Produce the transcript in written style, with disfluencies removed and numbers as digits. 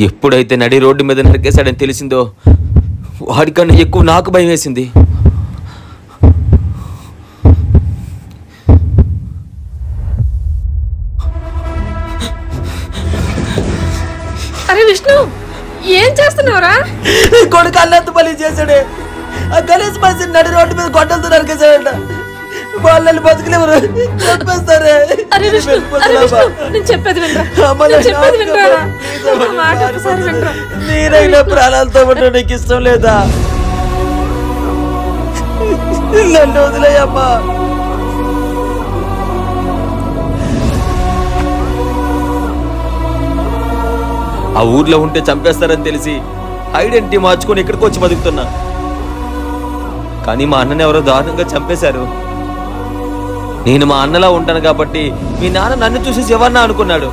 ఎప్పుడైతే నడి రోడ్డు మీద నరికేశాడని తెలిసిందో వాడికన్నా ఎక్కువ నాకు భయం వేసింది. అరే విష్ణు, ఏం చేస్తున్నావురా? కొడుకు అల్లంత పని చేశాడే. ఆ గణేష్ మనిషిని నడి రోడ్డు మీద గొడ్డలతో నరికేశాడంట. వాళ్ళని బతుకులేవరు చంపేస్తారే. అరే విష్ణు, నేను చెప్పేది వినరా? నేనైనా ప్రాణాలతో ఉండడం నీకు ఇష్టం లేదా? నన్ను వదిలేయమ్మా. ఆ ఊర్లో ఉంటే చంపేస్తారని తెలిసి ఐడెంటిటీ మార్చుకొని ఇక్కడికి వచ్చి బతుకుతున్నా. కానీ మా అన్నని ఎవరో దారుణంగా చంపేశారు. నేను మా అన్నలా ఉంటాను కాబట్టి మీ నాన్న నన్ను చూసి ఎవరన్నా అనుకున్నాడు.